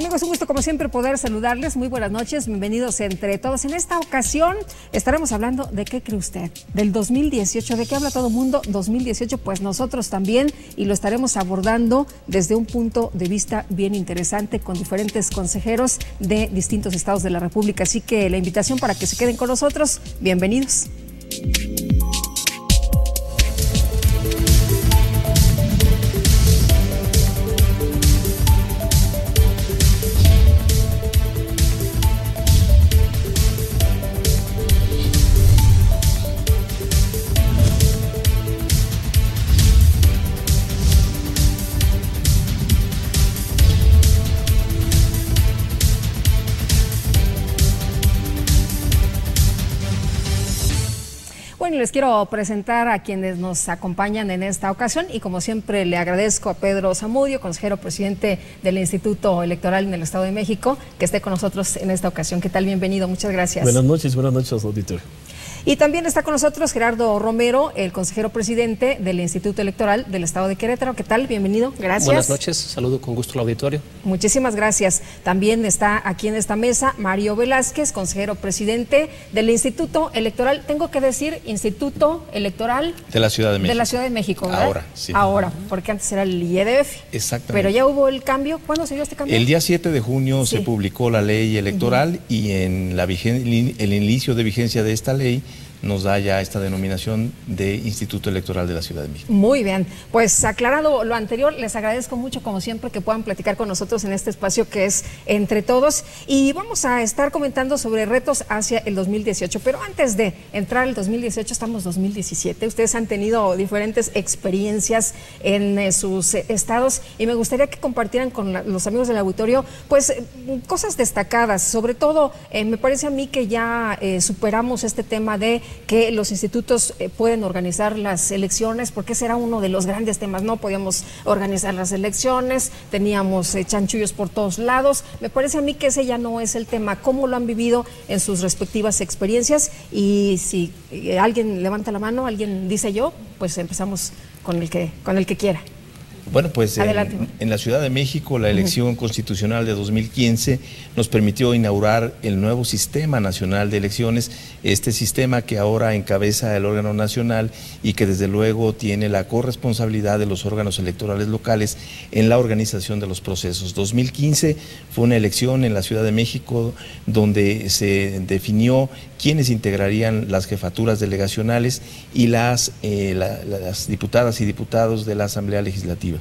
Amigos, un gusto como siempre poder saludarles. Muy buenas noches, bienvenidos entre todos. En esta ocasión estaremos hablando de qué cree usted, del 2018. ¿De qué habla todo el mundo? 2018, pues nosotros también, y lo estaremos abordando desde un punto de vista bien interesante con diferentes consejeros de distintos estados de la República. Así que la invitación para que se queden con nosotros. Bienvenidos. Bueno, les quiero presentar a quienes nos acompañan en esta ocasión y como siempre le agradezco a Pedro Zamudio, consejero presidente del Instituto Electoral en el Estado de México, que esté con nosotros en esta ocasión. ¿Qué tal? Bienvenido, muchas gracias. Buenas noches, auditorio. Y también está con nosotros Gerardo Romero, el consejero presidente del Instituto Electoral del Estado de Querétaro. ¿Qué tal? Bienvenido, gracias. Buenas noches, saludo con gusto al auditorio. Muchísimas gracias. También está aquí en esta mesa Mario Velázquez, consejero presidente del Instituto Electoral. Tengo que decir Instituto Electoral de la Ciudad de México. De la Ciudad de México, ¿verdad? Ahora, sí. Ahora, porque antes era el IEDF. Exactamente. Pero ya hubo el cambio. ¿Cuándo se dio este cambio? El día 7 de junio sí. se publicó la ley electoral y en el inicio de vigencia de esta ley nos da ya esta denominación de Instituto Electoral de la Ciudad de México. Muy bien, pues aclarado lo anterior, les agradezco mucho como siempre que puedan platicar con nosotros en este espacio que es Entre Todos y vamos a estar comentando sobre retos hacia el 2018, pero antes de entrar al 2018 estamos 2017, ustedes han tenido diferentes experiencias en sus estados y me gustaría que compartieran con los amigos del auditorio pues cosas destacadas, sobre todo me parece a mí que ya superamos este tema de que los institutos pueden organizar las elecciones, porque ese era uno de los grandes temas, no podíamos organizar las elecciones, teníamos chanchullos por todos lados. Me parece a mí que ese ya no es el tema. ¿Cómo lo han vivido en sus respectivas experiencias? Y si alguien levanta la mano, alguien dice yo, pues empezamos con el que quiera. Bueno, pues en la Ciudad de México la elección constitucional de 2015 nos permitió inaugurar el nuevo Sistema Nacional de Elecciones, este sistema que ahora encabeza el órgano nacional y que desde luego tiene la corresponsabilidad de los órganos electorales locales en la organización de los procesos. 2015 fue una elección en la Ciudad de México donde se definió quiénes integrarían las jefaturas delegacionales y las diputadas y diputados de la Asamblea Legislativa.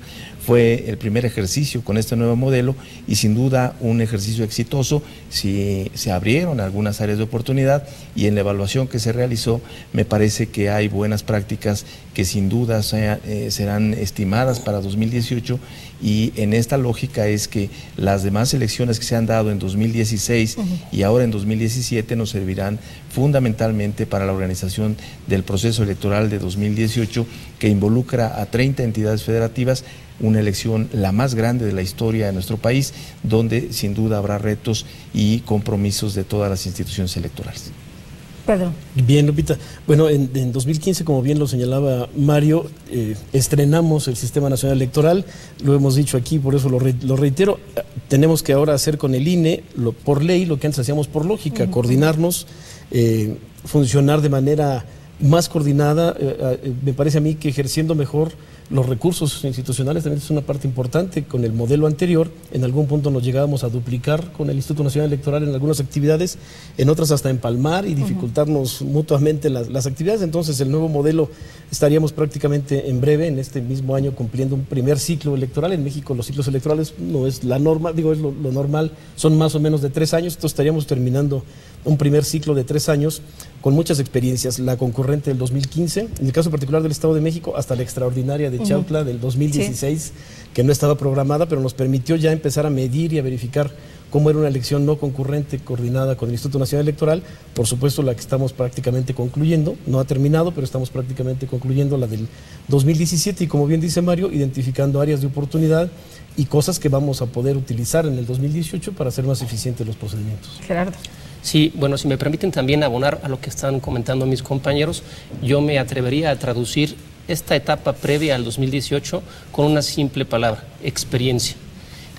Fue el primer ejercicio con este nuevo modelo y sin duda un ejercicio exitoso. Se abrieron algunas áreas de oportunidad y en la evaluación que se realizó me parece que hay buenas prácticas que sin duda serán estimadas para 2018 y en esta lógica es que las demás elecciones que se han dado en 2016 y ahora en 2017 nos servirán fundamentalmente para la organización del proceso electoral de 2018 que involucra a 30 entidades federativas, una elección la más grande de la historia de nuestro país, donde sin duda habrá retos y compromisos de todas las instituciones electorales. Pedro. Bien, Lupita. Bueno, en 2015, como bien lo señalaba Mario, estrenamos el Sistema Nacional Electoral, lo hemos dicho aquí, por eso lo reitero, tenemos que ahora hacer con el INE, por ley, lo que antes hacíamos por lógica, coordinarnos, funcionar de manera más coordinada, me parece a mí que ejerciendo mejor los recursos institucionales también es una parte importante. Con el modelo anterior, en algún punto nos llegábamos a duplicar con el Instituto Nacional Electoral en algunas actividades, en otras hasta empalmar y dificultarnos mutuamente las actividades. Entonces el nuevo modelo estaríamos prácticamente en breve, en este mismo año, cumpliendo un primer ciclo electoral. En México los ciclos electorales no es la norma, es lo normal, son más o menos de 3 años, entonces estaríamos terminando un primer ciclo de 3 años con muchas experiencias, la concurrente del 2015, en el caso particular del Estado de México, hasta la extraordinaria de Chautla del 2016, que no estaba programada, pero nos permitió ya empezar a medir y a verificar cómo era una elección no concurrente coordinada con el Instituto Nacional Electoral. Por supuesto, la que estamos prácticamente concluyendo, no ha terminado, pero estamos prácticamente concluyendo la del 2017 y, como bien dice Mario, identificando áreas de oportunidad y cosas que vamos a poder utilizar en el 2018 para hacer más eficientes los procedimientos. Gerardo. Sí, bueno, si me permiten también abonar a lo que están comentando mis compañeros, yo me atrevería a traducir esta etapa previa al 2018 con una simple palabra: experiencia.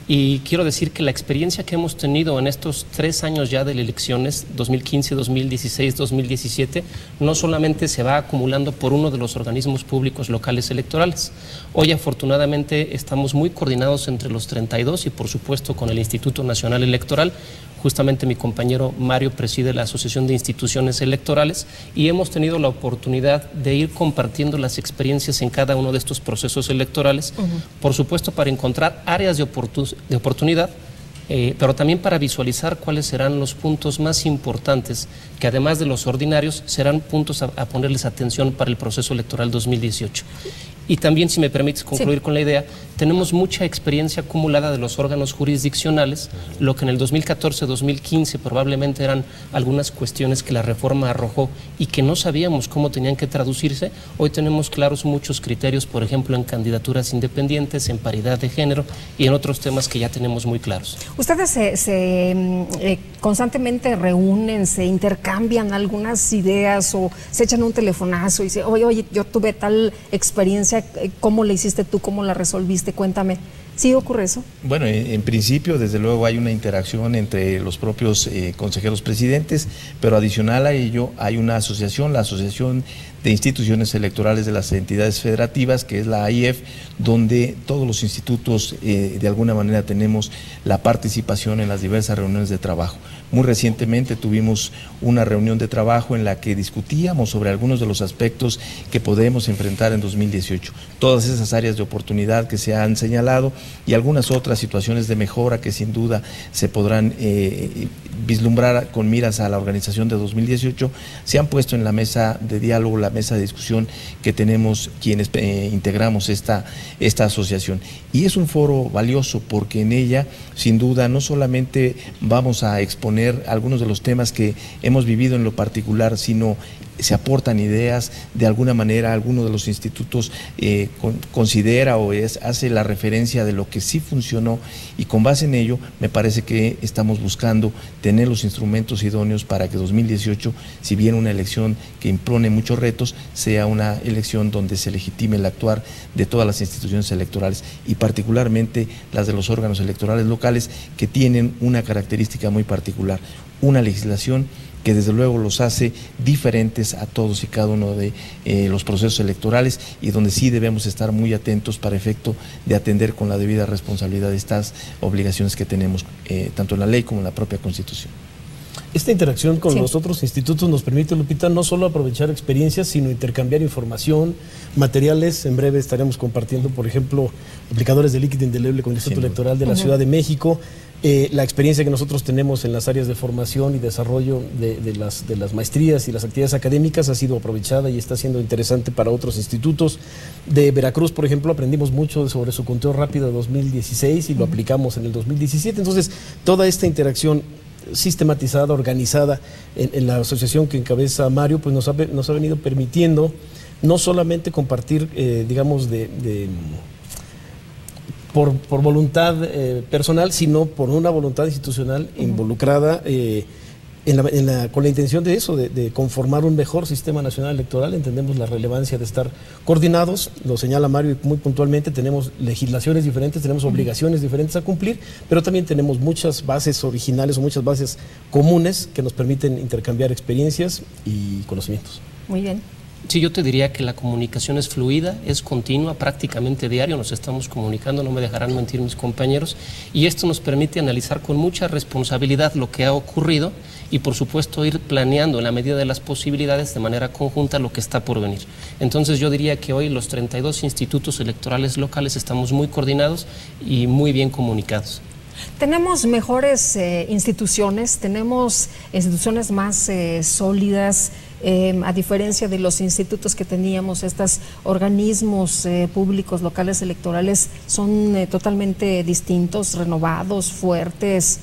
Y quiero decir que la experiencia que hemos tenido en estos 3 años ya de elecciones, 2015, 2016, 2017, no solamente se va acumulando por uno de los organismos públicos locales electorales. Hoy afortunadamente estamos muy coordinados entre los 32 y por supuesto con el Instituto Nacional Electoral. Justamente mi compañero Mario preside la Asociación de Instituciones Electorales y hemos tenido la oportunidad de ir compartiendo las experiencias en cada uno de estos procesos electorales, por supuesto para encontrar áreas de oportunidad, pero también para visualizar cuáles serán los puntos más importantes, que además de los ordinarios serán puntos a ponerles atención para el proceso electoral 2018. Y también, si me permites concluir con la idea, tenemos mucha experiencia acumulada de los órganos jurisdiccionales, lo que en el 2014-2015 probablemente eran algunas cuestiones que la reforma arrojó y que no sabíamos cómo tenían que traducirse. Hoy tenemos claros muchos criterios, por ejemplo, en candidaturas independientes, en paridad de género y en otros temas que ya tenemos muy claros. Ustedes se constantemente reúnen, se intercambian algunas ideas o se echan un telefonazo y dicen, oye, yo tuve tal experiencia, ¿cómo la hiciste tú? ¿Cómo la resolviste? Cuéntame. ¿Sí ocurre eso? Bueno, en principio, desde luego, hay una interacción entre los propios consejeros presidentes, pero adicional a ello hay una asociación, la Asociación de Instituciones Electorales de las Entidades Federativas, que es la AIF, donde todos los institutos de alguna manera tenemos la participación en las diversas reuniones de trabajo. Muy recientemente tuvimos una reunión de trabajo en la que discutíamos sobre algunos de los aspectos que podemos enfrentar en 2018. Todas esas áreas de oportunidad que se han señalado y algunas otras situaciones de mejora que sin duda se podrán vislumbrar con miras a la organización de 2018, se han puesto en la mesa de diálogo, la mesa de discusión que tenemos quienes integramos esta asociación. Y es un foro valioso porque en ella, sin duda, no solamente vamos a exponer algunos de los temas que hemos vivido en lo particular, sino se aportan ideas, de alguna manera alguno de los institutos considera o hace la referencia de lo que sí funcionó y con base en ello me parece que estamos buscando tener los instrumentos idóneos para que 2018, si bien una elección que impone muchos retos, sea una elección donde se legitime el actuar de todas las instituciones electorales y particularmente las de los órganos electorales locales que tienen una característica muy particular, una legislación que desde luego los hace diferentes a todos y cada uno de los procesos electorales y donde sí debemos estar muy atentos para efecto de atender con la debida responsabilidad estas obligaciones que tenemos, tanto en la ley como en la propia Constitución. Esta interacción con los otros institutos nos permite, Lupita, no solo aprovechar experiencias, sino intercambiar información, materiales. En breve estaremos compartiendo, por ejemplo, aplicadores de líquido indeleble con el Instituto Electoral de la Ciudad de México. La experiencia que nosotros tenemos en las áreas de formación y desarrollo de las maestrías y las actividades académicas ha sido aprovechada y está siendo interesante para otros institutos. De Veracruz, por ejemplo, aprendimos mucho sobre su conteo rápido de 2016 y lo aplicamos en el 2017. Entonces, toda esta interacción sistematizada, organizada en la asociación que encabeza Mario, pues nos ha venido permitiendo no solamente compartir, digamos, por voluntad personal, sino por una voluntad institucional involucrada con la intención de eso, de conformar un mejor sistema nacional electoral. Entendemos la relevancia de estar coordinados, lo señala Mario muy puntualmente, tenemos legislaciones diferentes, tenemos obligaciones diferentes a cumplir, pero también tenemos muchas bases originales o muchas bases comunes que nos permiten intercambiar experiencias y conocimientos. Muy bien. Sí, yo te diría que la comunicación es fluida, es continua, prácticamente diario nos estamos comunicando, no me dejarán mentir mis compañeros, y esto nos permite analizar con mucha responsabilidad lo que ha ocurrido y por supuesto ir planeando en la medida de las posibilidades de manera conjunta lo que está por venir. Entonces yo diría que hoy los 32 institutos electorales locales estamos muy coordinados y muy bien comunicados. Tenemos mejores instituciones, tenemos instituciones más sólidas, a diferencia de los institutos que teníamos. Estos organismos públicos locales electorales son totalmente distintos, renovados, fuertes.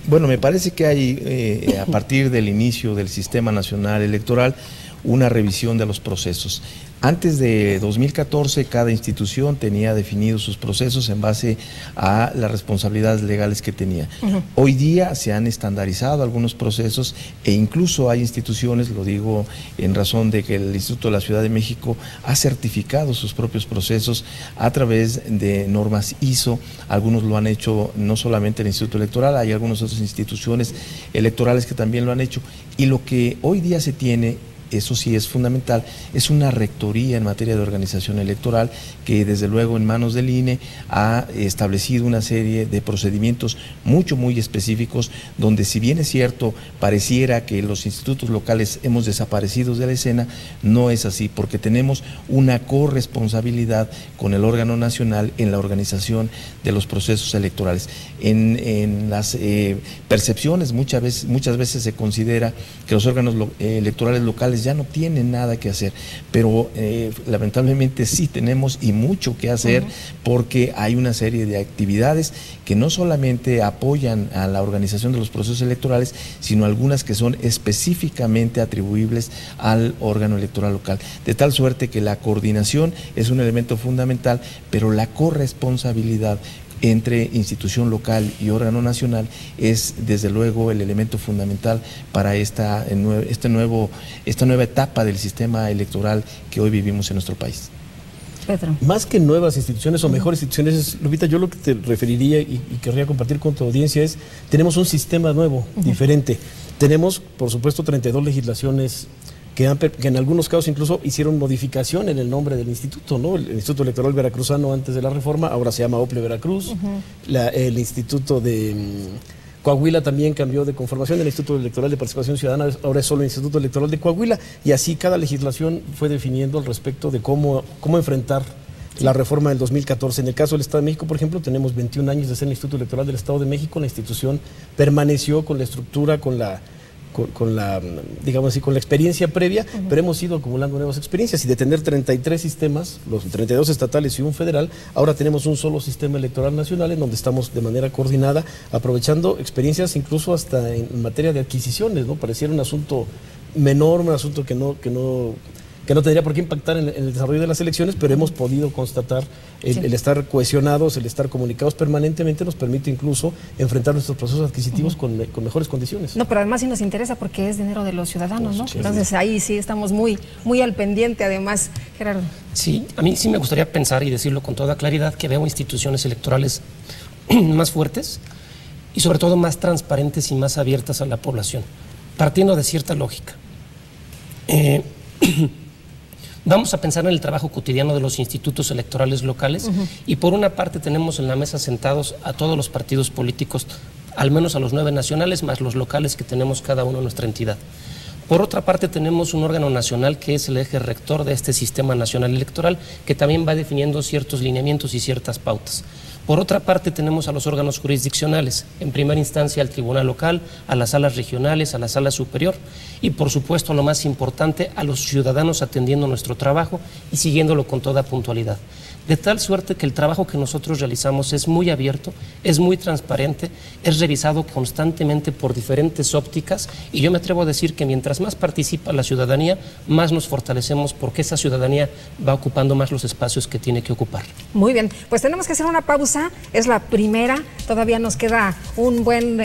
Bueno, me parece que hay, a partir del inicio del Sistema Nacional Electoral, una revisión de los procesos. Antes de 2014, cada institución tenía definidos sus procesos en base a las responsabilidades legales que tenía. Hoy día se han estandarizado algunos procesos e incluso hay instituciones, lo digo en razón de que el Instituto de la Ciudad de México ha certificado sus propios procesos a través de normas ISO. Algunos lo han hecho no solamente el Instituto Electoral, hay algunas otras instituciones electorales que también lo han hecho. Y lo que hoy día se tiene, eso sí es fundamental, es una rectoría en materia de organización electoral que desde luego en manos del INE ha establecido una serie de procedimientos muy específicos, donde si bien es cierto, pareciera que los institutos locales hemos desaparecido de la escena, no es así, porque tenemos una corresponsabilidad con el órgano nacional en la organización de los procesos electorales. En las percepciones muchas veces se considera que los órganos electorales locales ya no tienen nada que hacer, pero lamentablemente sí tenemos y mucho que hacer, porque hay una serie de actividades que no solamente apoyan a la organización de los procesos electorales, sino algunas que son específicamente atribuibles al órgano electoral local, de tal suerte que la coordinación es un elemento fundamental, pero la corresponsabilidad entre institución local y órgano nacional es desde luego el elemento fundamental para esta nueva etapa del sistema electoral que hoy vivimos en nuestro país. Pedro. Más que nuevas instituciones o mejores instituciones, Lupita, yo lo que te referiría y querría compartir con tu audiencia es, tenemos un sistema nuevo, diferente. Tenemos, por supuesto, 32 legislaciones que en algunos casos incluso hicieron modificación en el nombre del instituto, ¿no? El Instituto Electoral Veracruzano antes de la reforma, ahora se llama OPLE Veracruz. El Instituto de Coahuila también cambió de conformación, el Instituto Electoral de Participación Ciudadana ahora es solo el Instituto Electoral de Coahuila, y así cada legislación fue definiendo al respecto de cómo enfrentar la reforma del 2014. En el caso del Estado de México, por ejemplo, tenemos 21 años de ser el Instituto Electoral del Estado de México. La institución permaneció con la estructura, con la digamos así, con la experiencia previa, pero hemos ido acumulando nuevas experiencias, y de tener 33 sistemas, los 32 estatales y un federal, ahora tenemos un solo sistema electoral nacional en donde estamos de manera coordinada, aprovechando experiencias incluso hasta en materia de adquisiciones, ¿no? Pareciera un asunto menor, un asunto que no tendría por qué impactar en el desarrollo de las elecciones, pero hemos podido constatar el estar cohesionados, el estar comunicados permanentemente nos permite incluso enfrentar nuestros procesos adquisitivos con mejores condiciones. No, pero además sí nos interesa porque es dinero de los ciudadanos, ¿no? Entonces ahí sí estamos muy al pendiente, además, Gerardo. Sí, a mí sí me gustaría pensar y decirlo con toda claridad que veo instituciones electorales más fuertes y sobre todo más transparentes y más abiertas a la población, partiendo de cierta lógica. Vamos a pensar en el trabajo cotidiano de los institutos electorales locales y por una parte tenemos en la mesa sentados a todos los partidos políticos, al menos a los 9 nacionales, más los locales que tenemos cada uno en nuestra entidad. Por otra parte tenemos un órgano nacional que es el eje rector de este sistema nacional electoral, que también va definiendo ciertos lineamientos y ciertas pautas. Por otra parte tenemos a los órganos jurisdiccionales, en primera instancia al tribunal local, a las salas regionales, a la sala superior y por supuesto lo más importante, a los ciudadanos atendiendo nuestro trabajo y siguiéndolo con toda puntualidad. De tal suerte que el trabajo que nosotros realizamos es muy abierto, es muy transparente, es revisado constantemente por diferentes ópticas y yo me atrevo a decir que mientras más participa la ciudadanía, más nos fortalecemos porque esa ciudadanía va ocupando más los espacios que tiene que ocupar. Muy bien, pues tenemos que hacer una pausa, es la primera, todavía nos queda un buen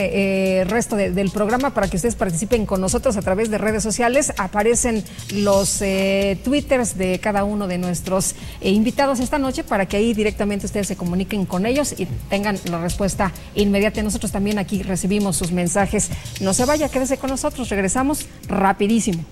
resto del programa para que ustedes participen con nosotros a través de redes sociales. Aparecen los twitters de cada uno de nuestros invitados esta noche, para que ahí directamente ustedes se comuniquen con ellos y tengan la respuesta inmediata. Nosotros también aquí recibimos sus mensajes. No se vaya, quédese con nosotros, regresamos rapidísimo.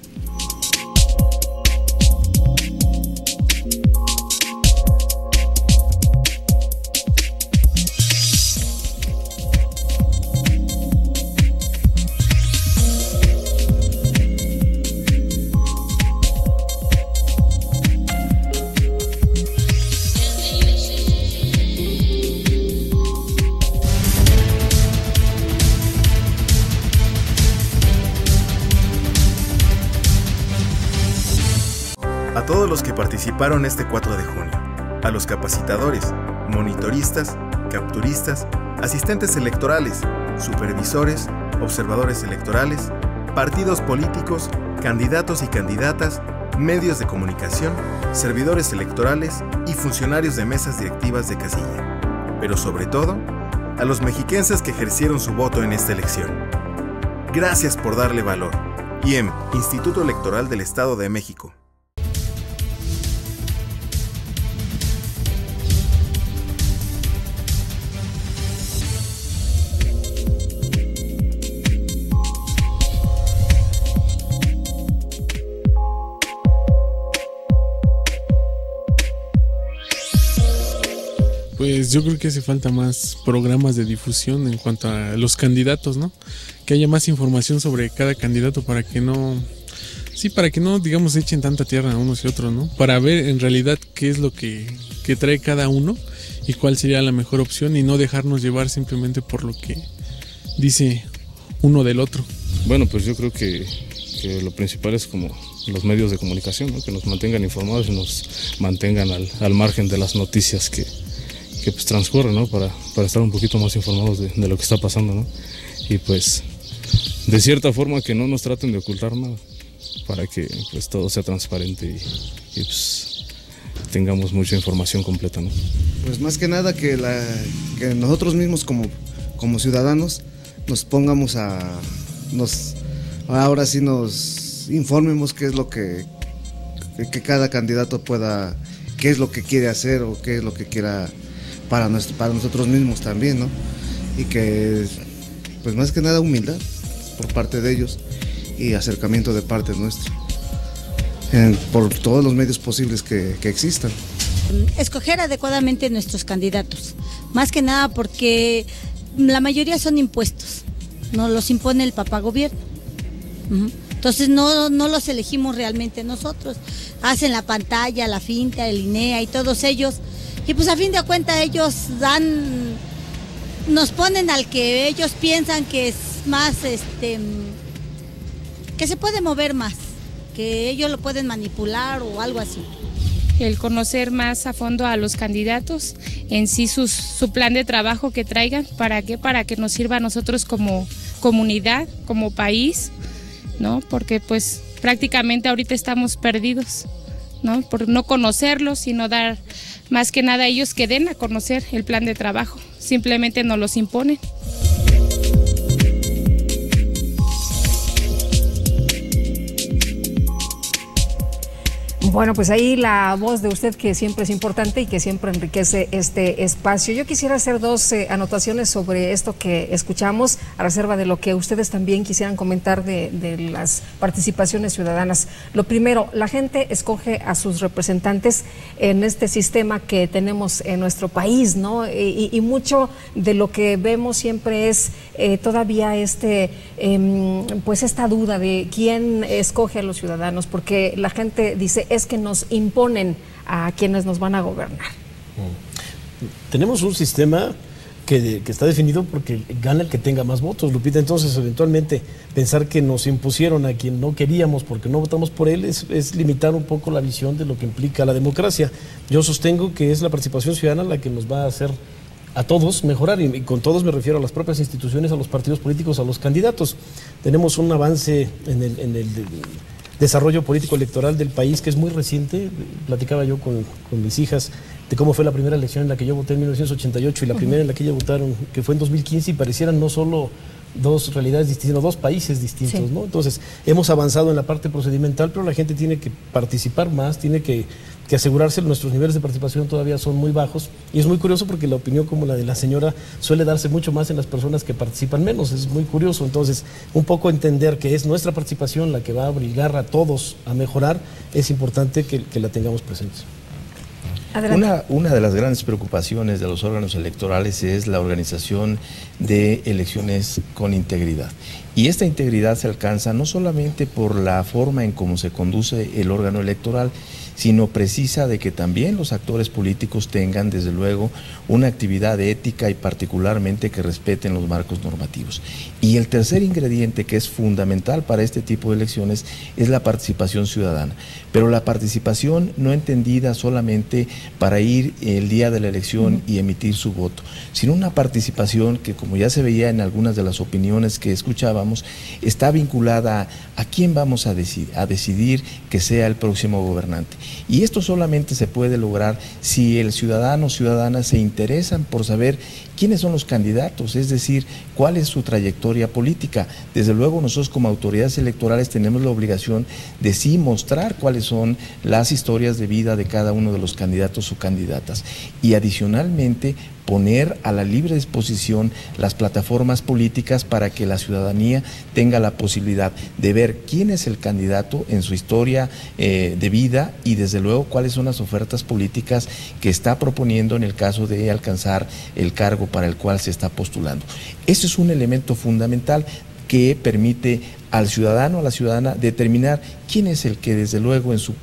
A todos los que participaron este 4 de junio, a los capacitadores, monitoristas, capturistas, asistentes electorales, supervisores, observadores electorales, partidos políticos, candidatos y candidatas, medios de comunicación, servidores electorales y funcionarios de mesas directivas de casilla. Pero sobre todo, a los mexiquenses que ejercieron su voto en esta elección. Gracias por darle valor. IEM, Instituto Electoral del Estado de México. Pues yo creo que hace falta más programas de difusión en cuanto a los candidatos, ¿no? Que haya más información sobre cada candidato para que no, digamos, echen tanta tierra a unos y otros, ¿no? Para ver en realidad qué es lo que trae cada uno y cuál sería la mejor opción y no dejarnos llevar simplemente por lo que dice uno del otro. Bueno, pues yo creo que lo principal es como los medios de comunicación, ¿no? Que nos mantengan informados y nos mantengan al margen de las noticias que pues transcurren, ¿no? Para estar un poquito más informados de lo que está pasando, ¿no? Y pues de cierta forma que no nos traten de ocultar nada, para que pues todo sea transparente y pues tengamos mucha información completa, ¿no? Pues más que nada que nosotros mismos como ciudadanos nos pongamos ahora sí nos informemos qué es lo que cada candidato pueda, qué es lo que quiere hacer o qué es lo que quiera para nosotros mismos también, ¿no? Y que, pues más que nada humildad por parte de ellos y acercamiento de parte nuestra, por todos los medios posibles que existan. Escoger adecuadamente nuestros candidatos, más que nada porque la mayoría son impuestos, nos los impone el papá gobierno. Entonces no los elegimos realmente nosotros, hacen la pantalla, la finta, el INEA y todos ellos. Y pues a fin de cuentas ellos nos ponen al que ellos piensan que es más, que se puede mover más, que ellos lo pueden manipular o algo así. El conocer más a fondo a los candidatos, en sí su plan de trabajo que traigan, ¿para qué? Para que nos sirva a nosotros como comunidad, como país, ¿no? Porque pues prácticamente ahorita estamos perdidos, ¿no? Por no conocerlos, sino dar más que nada a ellos que den a conocer el plan de trabajo, simplemente nos los imponen. Bueno, pues ahí la voz de usted, que siempre es importante y que siempre enriquece este espacio. Yo quisiera hacer dos anotaciones sobre esto que escuchamos, a reserva de lo que ustedes también quisieran comentar de las participaciones ciudadanas. Lo primero, la gente escoge a sus representantes en este sistema que tenemos en nuestro país, ¿no? Y mucho de lo que vemos siempre es todavía pues esta duda de quién escoge a los ciudadanos, porque la gente dice es que nos imponen a quienes nos van a gobernar. Tenemos un sistema que está definido porque gana el que tenga más votos, Lupita. Entonces, eventualmente, pensar que nos impusieron a quien no queríamos porque no votamos por él es limitar un poco la visión de lo que implica la democracia. Yo sostengo que es la participación ciudadana la que nos va a hacer a todos mejorar, y con todos me refiero a las propias instituciones, a los partidos políticos, a los candidatos. Tenemos un avance en el desarrollo político electoral del país que es muy reciente. Platicaba yo con mis hijas de cómo fue la primera elección en la que yo voté en 1988 y la primera en la que ellas votaron, que fue en 2015, y parecieran no solo dos realidades distintas, sino dos países distintos, sí, ¿no? Entonces, hemos avanzado en la parte procedimental, pero la gente tiene que participar más, tiene que asegurarse. Nuestros niveles de participación todavía son muy bajos, y es muy curioso porque la opinión como la de la señora suele darse mucho más en las personas que participan menos. Es muy curioso. Entonces, un poco entender que es nuestra participación la que va a obligar a todos a mejorar, es importante que la tengamos presente. Una de las grandes preocupaciones de los órganos electorales es la organización de elecciones con integridad. Y esta integridad se alcanza no solamente por la forma en cómo se conduce el órgano electoral, sino precisa de que también los actores políticos tengan, desde luego, una actividad ética y particularmente que respeten los marcos normativos. Y el tercer ingrediente que es fundamental para este tipo de elecciones es la participación ciudadana, pero la participación no entendida solamente para ir el día de la elección y emitir su voto, sino una participación que, como ya se veía en algunas de las opiniones que escuchábamos, está vinculada a quién vamos a decidir que sea el próximo gobernante. Y esto solamente se puede lograr si el ciudadano o ciudadana se interesan por saber quiénes son los candidatos, es decir, cuál es su trayectoria política. Desde luego nosotros como autoridades electorales tenemos la obligación de sí mostrar cuáles son las historias de vida de cada uno de los candidatos o candidatas y adicionalmente poner a la libre disposición las plataformas políticas para que la ciudadanía tenga la posibilidad de ver quién es el candidato en su historia de vida y desde luego cuáles son las ofertas políticas que está proponiendo en el caso de alcanzar el cargo para el cual se está postulando. Ese es un elemento fundamental que permite al ciudadano, a la ciudadana, determinar quién es el que desde luego en su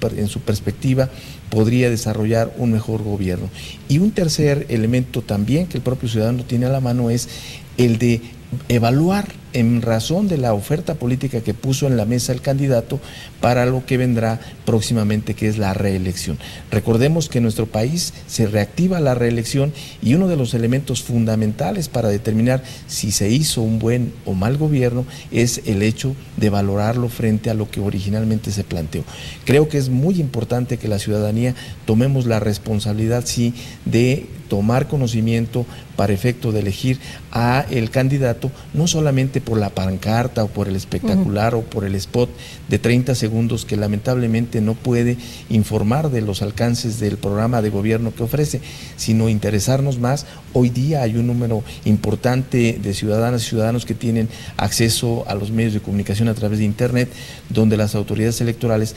perspectiva podría desarrollar un mejor gobierno. Y un tercer elemento también que el propio ciudadano tiene a la mano es el de evaluar en razón de la oferta política que puso en la mesa el candidato para lo que vendrá próximamente, que es la reelección. Recordemos que en nuestro país se reactiva la reelección y uno de los elementos fundamentales para determinar si se hizo un buen o mal gobierno es el hecho de valorarlo frente a lo que originalmente se planteó. Creo que es muy importante que la ciudadanía tomemos la responsabilidad, sí, de tomar conocimiento para efecto de elegir a el candidato, no solamente por la pancarta o por el espectacular o por el spot de 30 segundos que lamentablemente no puede informar de los alcances del programa de gobierno que ofrece, sino interesarnos más. Hoy día hay un número importante de ciudadanas y ciudadanos que tienen acceso a los medios de comunicación a través de Internet, donde las autoridades electorales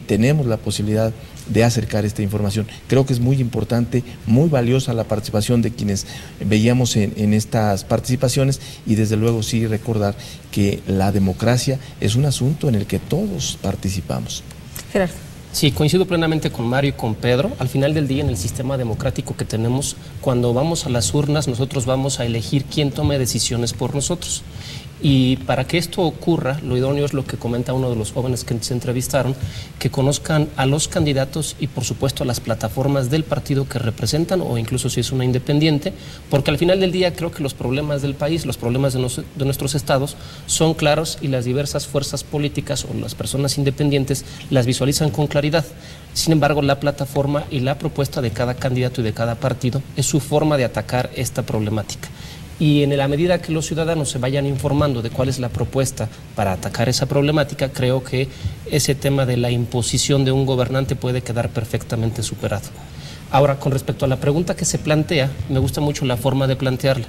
tenemos la posibilidad de acercar esta información. Creo que es muy importante, muy valiosa la participación de quienes veíamos en estas participaciones y desde luego sí recordar que la democracia es un asunto en el que todos participamos. Gerardo. Sí, coincido plenamente con Mario y con Pedro. Al final del día, en el sistema democrático que tenemos, cuando vamos a las urnas, nosotros vamos a elegir quién tome decisiones por nosotros. Y para que esto ocurra, lo idóneo es lo que comenta uno de los jóvenes que se entrevistaron, que conozcan a los candidatos y por supuesto a las plataformas del partido que representan o incluso si es una independiente, porque al final del día creo que los problemas del país, los problemas de nuestros estados son claros y las diversas fuerzas políticas o las personas independientes las visualizan con claridad. Sin embargo, la plataforma y la propuesta de cada candidato y de cada partido es su forma de atacar esta problemática. Y en la medida que los ciudadanos se vayan informando de cuál es la propuesta para atacar esa problemática, creo que ese tema de la imposición de un gobernante puede quedar perfectamente superado. Ahora, con respecto a la pregunta que se plantea, me gusta mucho la forma de plantearla.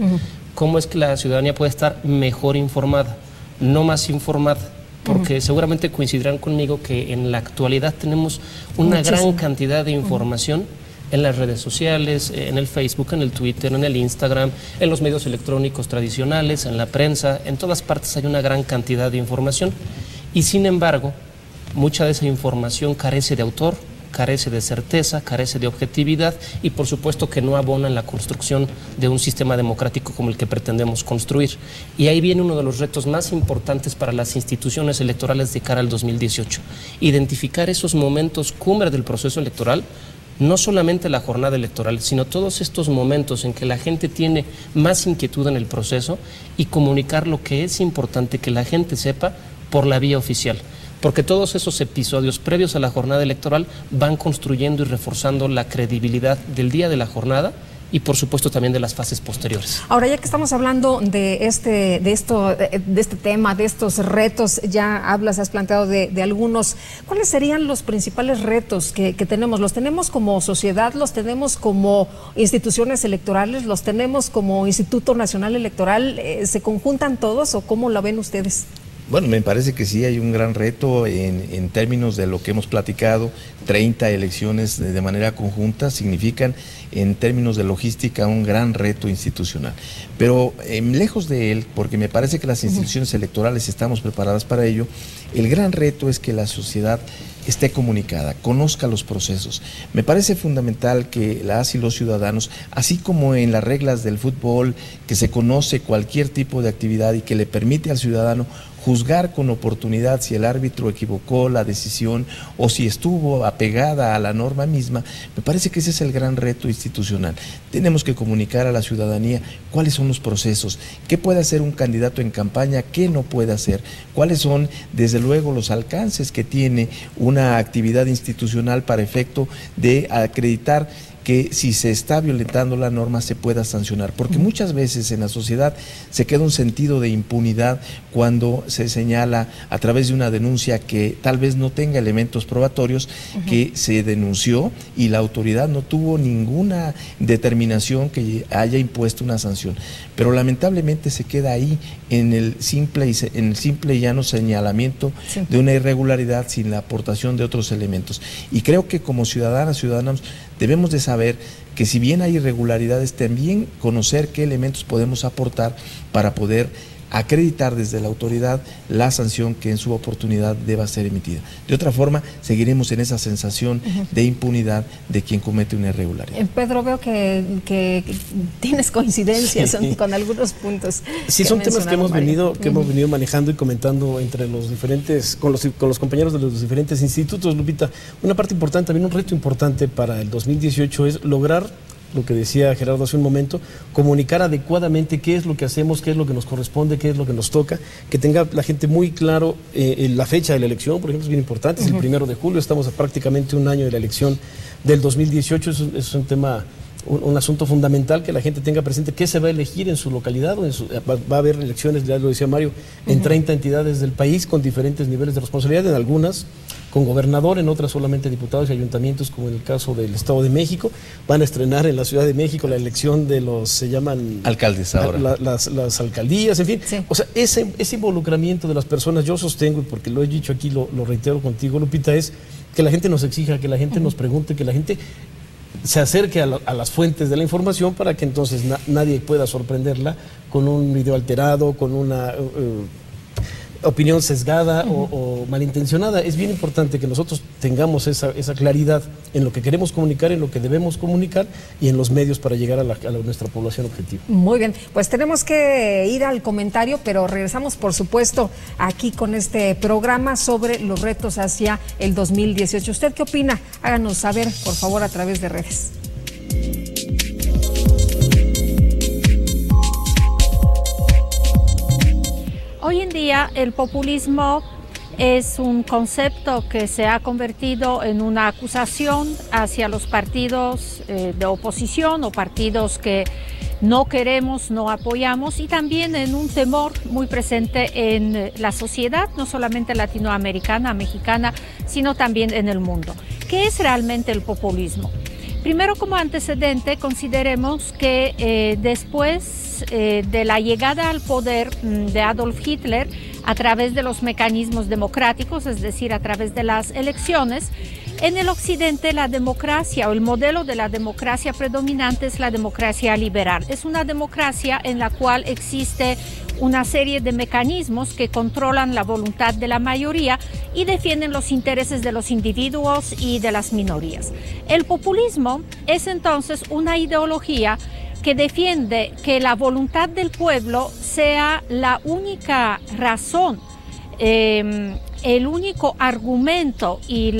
¿Cómo es que la ciudadanía puede estar mejor informada, no más informada? Porque seguramente coincidirán conmigo que en la actualidad tenemos una gran cantidad de información en las redes sociales, en el Facebook, en el Twitter, en el Instagram, en los medios electrónicos tradicionales, en la prensa, en todas partes hay una gran cantidad de información y sin embargo, mucha de esa información carece de autor, carece de certeza, carece de objetividad y por supuesto que no abona en la construcción de un sistema democrático como el que pretendemos construir. Y ahí viene uno de los retos más importantes para las instituciones electorales de cara al 2018, identificar esos momentos cumbre del proceso electoral, no solamente la jornada electoral, sino todos estos momentos en que la gente tiene más inquietud en el proceso y comunicar lo que es importante que la gente sepa por la vía oficial. Porque todos esos episodios previos a la jornada electoral van construyendo y reforzando la credibilidad del día de la jornada y por supuesto también de las fases posteriores. Ahora, ya que estamos hablando de este tema, de estos retos, ya has planteado de algunos. ¿Cuáles serían los principales retos que tenemos? ¿Los tenemos como sociedad? ¿Los tenemos como instituciones electorales? ¿Los tenemos como Instituto Nacional Electoral? ¿Se conjuntan todos o cómo lo ven ustedes? Bueno, me parece que sí hay un gran reto en términos de lo que hemos platicado. 30 elecciones de manera conjunta significan en términos de logística un gran reto institucional. Pero lejos de él, porque me parece que las instituciones electorales estamos preparadas para ello, el gran reto es que la sociedad esté comunicada, conozca los procesos. Me parece fundamental que las y los ciudadanos, así como en las reglas del fútbol, que se conoce cualquier tipo de actividad y que le permite al ciudadano juzgar con oportunidad si el árbitro equivocó la decisión o si estuvo apegada a la norma misma, me parece que ese es el gran reto institucional. Tenemos que comunicar a la ciudadanía cuáles son los procesos, qué puede hacer un candidato en campaña, qué no puede hacer, cuáles son, desde luego, los alcances que tiene una actividad institucional para efecto de acreditar que si se está violentando la norma se pueda sancionar, porque muchas veces en la sociedad se queda un sentido de impunidad cuando se señala a través de una denuncia que tal vez no tenga elementos probatorios, que se denunció y la autoridad no tuvo ninguna determinación que haya impuesto una sanción, pero lamentablemente se queda ahí en el simple y llano señalamiento de una irregularidad sin la aportación de otros elementos. Y creo que como ciudadanos debemos de saber que si bien hay irregularidades, también conocer qué elementos podemos aportar para poder acreditar desde la autoridad la sanción que en su oportunidad deba ser emitida. De otra forma, seguiremos en esa sensación de impunidad de quien comete una irregularidad. Pedro, veo que tienes coincidencias con algunos puntos. Sí, son temas que hemos venido manejando y comentando entre los diferentes, con los compañeros de los diferentes institutos, Lupita. Una parte importante, también un reto importante para el 2018 es lograr, lo que decía Gerardo hace un momento, comunicar adecuadamente qué es lo que hacemos, qué es lo que nos corresponde, qué es lo que nos toca, que tenga la gente muy claro la fecha de la elección, por ejemplo, es bien importante, es el 1 de julio, estamos a prácticamente un año de la elección del 2018, es un tema, un asunto fundamental, que la gente tenga presente qué se va a elegir en su localidad, va a haber elecciones, ya lo decía Mario, en 30 entidades del país con diferentes niveles de responsabilidad, en algunas con gobernador, en otras solamente diputados y ayuntamientos, como en el caso del Estado de México. Van a estrenar en la Ciudad de México la elección de los, se llaman alcaldes ahora, las alcaldías, en fin. Sí. O sea, ese involucramiento de las personas, yo sostengo, y porque lo he dicho aquí, lo reitero contigo, Lupita, es que la gente nos exija, que la gente nos pregunte, que la gente se acerque a las fuentes de la información para que entonces nadie pueda sorprenderla con un video alterado, con una opinión sesgada o malintencionada. Es bien importante que nosotros tengamos esa claridad en lo que queremos comunicar, en lo que debemos comunicar y en los medios para llegar a nuestra población objetivo. Muy bien, pues tenemos que ir al comentario, pero regresamos por supuesto aquí con este programa sobre los retos hacia el 2018. ¿Usted qué opina? Háganos saber, por favor, a través de redes. Hoy en día el populismo es un concepto que se ha convertido en una acusación hacia los partidos de oposición o partidos que no queremos, no apoyamos, y también en un temor muy presente en la sociedad, no solamente latinoamericana, mexicana, sino también en el mundo. ¿Qué es realmente el populismo? Primero, como antecedente, consideremos que después de la llegada al poder de Adolf Hitler a través de los mecanismos democráticos, es decir, a través de las elecciones, en el occidente la democracia o el modelo de la democracia predominante es la democracia liberal. Es una democracia en la cual existe una serie de mecanismos que controlan la voluntad de la mayoría y defienden los intereses de los individuos y de las minorías. El populismo es entonces una ideología que defiende que la voluntad del pueblo sea la única razón, el único argumento y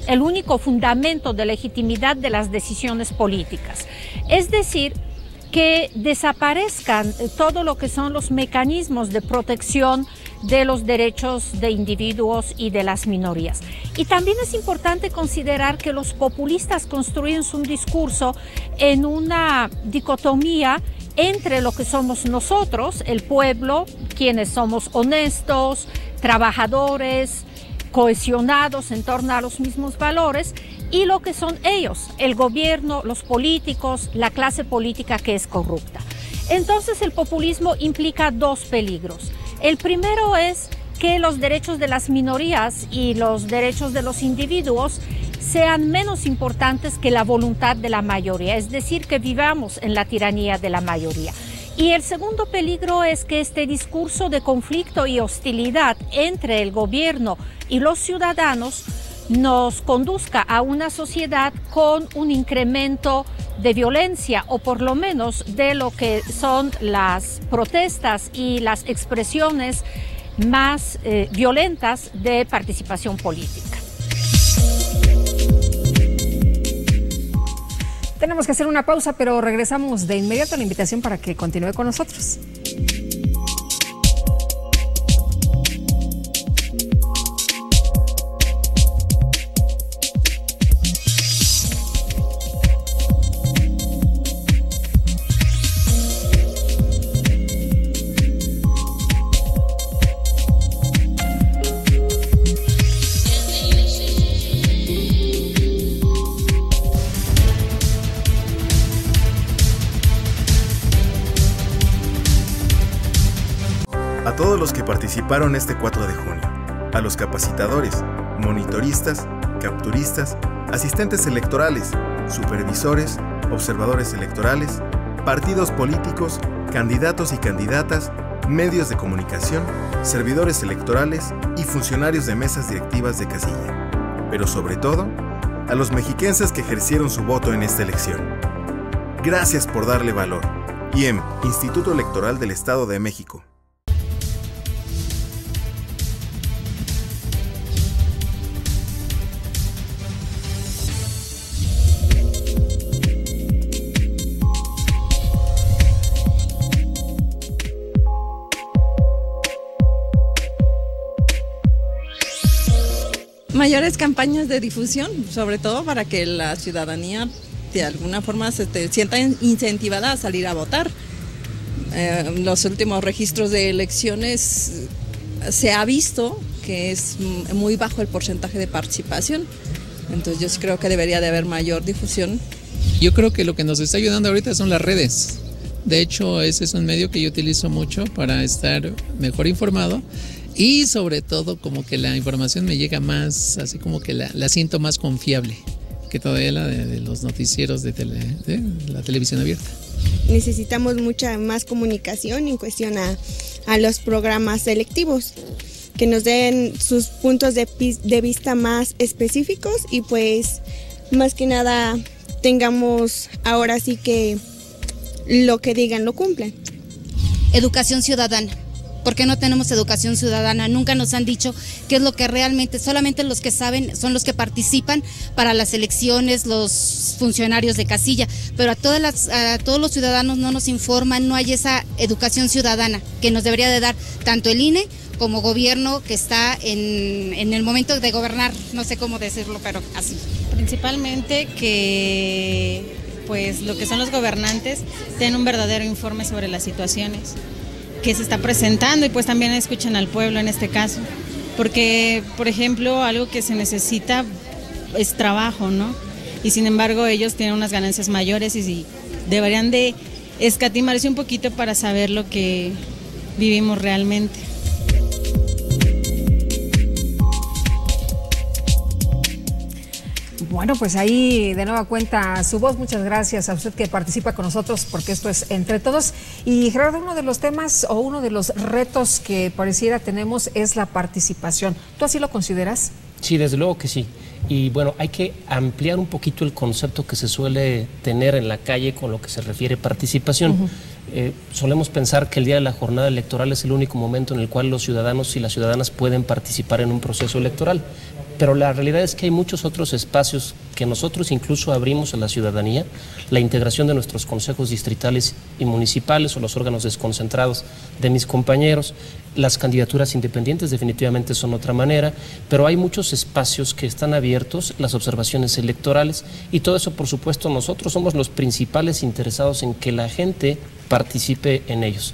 el único fundamento de legitimidad de las decisiones políticas. Es decir, que desaparezcan todo lo que son los mecanismos de protección de los derechos de individuos y de las minorías. Y también es importante considerar que los populistas construyen su discurso en una dicotomía entre lo que somos nosotros, el pueblo, quienes somos honestos, trabajadores, cohesionados en torno a los mismos valores, y lo que son ellos, el gobierno, los políticos, la clase política que es corrupta. Entonces el populismo implica dos peligros. El primero es que los derechos de las minorías y los derechos de los individuos sean menos importantes que la voluntad de la mayoría, es decir, que vivamos en la tiranía de la mayoría. Y el segundo peligro es que este discurso de conflicto y hostilidad entre el gobierno y los ciudadanos nos conduzca a una sociedad con un incremento de violencia, o por lo menos de lo que son las protestas y las expresiones más violentas de participación política. Tenemos que hacer una pausa, pero regresamos de inmediato a la invitación para que continúe con nosotros. A todos los que participaron este 4 de junio, a los capacitadores, monitoristas, capturistas, asistentes electorales, supervisores, observadores electorales, partidos políticos, candidatos y candidatas, medios de comunicación, servidores electorales y funcionarios de mesas directivas de casilla. Pero sobre todo, a los mexiquenses que ejercieron su voto en esta elección. Gracias por darle valor. IEM, Instituto Electoral del Estado de México. Mayores campañas de difusión, sobre todo para que la ciudadanía de alguna forma se sienta incentivada a salir a votar. Los últimos registros de elecciones se ha visto que es muy bajo el porcentaje de participación, entonces yo sí creo que debería de haber mayor difusión. Yo creo que lo que nos está ayudando ahorita son las redes. De hecho, ese es un medio que yo utilizo mucho para estar mejor informado. Y sobre todo como que la información me llega más, así como que la siento más confiable que todavía la de los noticieros de la televisión abierta. Necesitamos mucha más comunicación en cuestión a los programas selectivos, que nos den sus puntos de vista más específicos y pues más que nada tengamos ahora sí que lo que digan lo cumplen. Educación ciudadana. ¿Por qué no tenemos educación ciudadana? Nunca nos han dicho qué es lo que realmente, solamente los que saben son los que participan para las elecciones, los funcionarios de casilla, pero a todos los ciudadanos no nos informan, no hay esa educación ciudadana que nos debería de dar tanto el INE como gobierno que está en el momento de gobernar, no sé cómo decirlo, pero así. Principalmente que pues lo que son los gobernantes den un verdadero informe sobre las situaciones que se está presentando y pues también escuchan al pueblo en este caso, porque por ejemplo algo que se necesita es trabajo, ¿no? Y sin embargo ellos tienen unas ganancias mayores y deberían de escatimarse un poquito para saber lo que vivimos realmente. Bueno, pues ahí de nueva cuenta su voz. Muchas gracias a usted que participa con nosotros, porque esto es entre todos. Y Gerardo, uno de los temas o uno de los retos que pareciera tenemos es la participación. ¿Tú así lo consideras? Sí, desde luego que sí. Y bueno, hay que ampliar un poquito el concepto que se suele tener en la calle con lo que se refiere participación. Solemos pensar que el día de la jornada electoral es el único momento en el cual los ciudadanos y las ciudadanas pueden participar en un proceso electoral. Pero la realidad es que hay muchos otros espacios que nosotros incluso abrimos a la ciudadanía, la integración de nuestros consejos distritales y municipales o los órganos desconcentrados de mis compañeros, las candidaturas independientes definitivamente son otra manera, pero hay muchos espacios que están abiertos, las observaciones electorales y todo eso, por supuesto, nosotros somos los principales interesados en que la gente participe en ellos.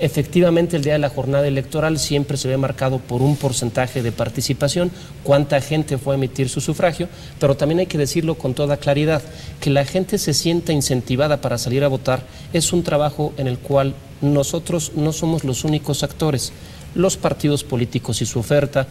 Efectivamente, el día de la jornada electoral siempre se ve marcado por un porcentaje de participación, cuánta gente fue a emitir su sufragio, pero también hay que decirlo con toda claridad, que la gente se sienta incentivada para salir a votar es un trabajo en el cual nosotros no somos los únicos actores. Los partidos políticos y su oferta,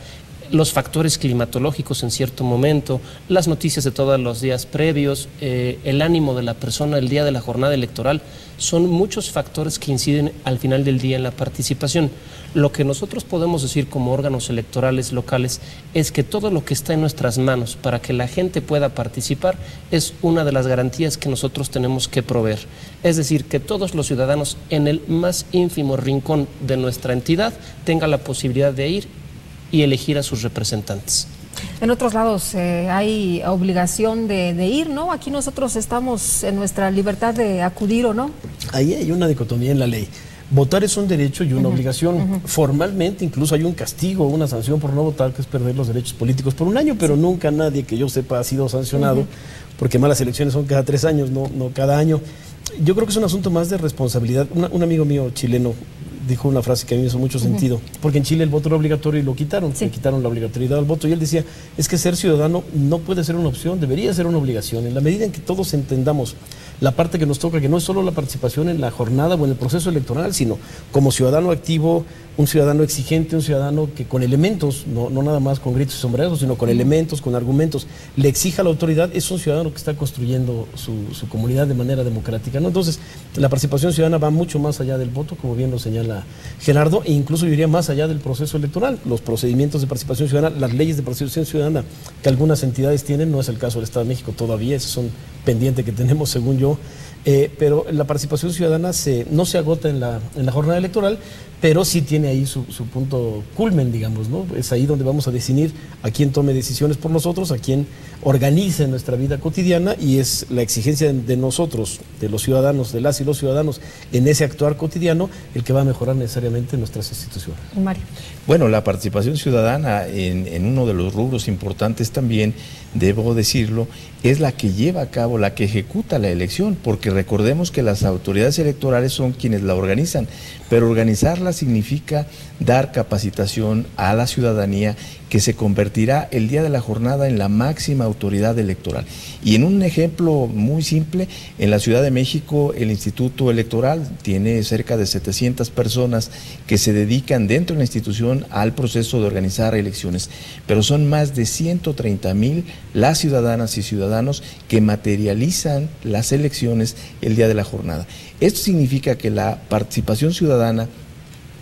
los factores climatológicos en cierto momento, las noticias de todos los días previos, el ánimo de la persona el día de la jornada electoral, son muchos factores que inciden al final del día en la participación. Lo que nosotros podemos decir como órganos electorales locales es que todo lo que está en nuestras manos para que la gente pueda participar es una de las garantías que nosotros tenemos que proveer. Es decir, que todos los ciudadanos en el más ínfimo rincón de nuestra entidad tengan la posibilidad de ir y elegir a sus representantes. En otros lados hay obligación de ir, ¿no? Aquí nosotros estamos en nuestra libertad de acudir o no. Ahí hay una dicotomía en la ley. Votar es un derecho y una obligación. Formalmente incluso hay un castigo, una sanción por no votar, que es perder los derechos políticos por un año, pero nunca nadie que yo sepa ha sido sancionado, porque malas elecciones son cada 3 años, no cada año. Yo creo que es un asunto más de responsabilidad. Un amigo mío chileno dijo una frase que a mí me hizo mucho sentido, porque en Chile el voto era obligatorio y lo quitaron, le quitaron la obligatoriedad al voto, y él decía, es que ser ciudadano no puede ser una opción, debería ser una obligación, en la medida en que todos entendamos la parte que nos toca, que no es solo la participación en la jornada o en el proceso electoral, sino como ciudadano activo, un ciudadano exigente, un ciudadano que con elementos, no nada más con gritos y sombreros, sino con elementos, con argumentos, le exija a la autoridad, es un ciudadano que está construyendo su comunidad de manera democrática, ¿no? Entonces, la participación ciudadana va mucho más allá del voto, como bien lo señala Gerardo, e incluso yo diría más allá del proceso electoral. Los procedimientos de participación ciudadana, las leyes de participación ciudadana que algunas entidades tienen, no es el caso del Estado de México todavía, esos son pendientes que tenemos según yo, pero la participación ciudadana no se agota en la jornada electoral, pero sí tiene ahí su punto culmen, digamos, ¿no? Es ahí donde vamos a definir a quién tome decisiones por nosotros, a quién organice nuestra vida cotidiana, y es la exigencia de nosotros, de los ciudadanos, de las y los ciudadanos, en ese actuar cotidiano, el que va a mejorar necesariamente nuestras instituciones. Mario. Bueno, la participación ciudadana en uno de los rubros importantes también, debo decirlo, es la que lleva a cabo, la que ejecuta la elección, porque recordemos que las autoridades electorales son quienes la organizan, pero organizarla significa dar capacitación a la ciudadanía, que se convertirá el día de la jornada en la máxima autoridad electoral. Y en un ejemplo muy simple, en la Ciudad de México el Instituto Electoral tiene cerca de 700 personas que se dedican dentro de la institución al proceso de organizar elecciones, pero son más de 130,000 las ciudadanas y ciudadanos que materializan las elecciones el día de la jornada. Esto significa que la participación ciudadana,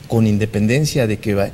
con independencia de que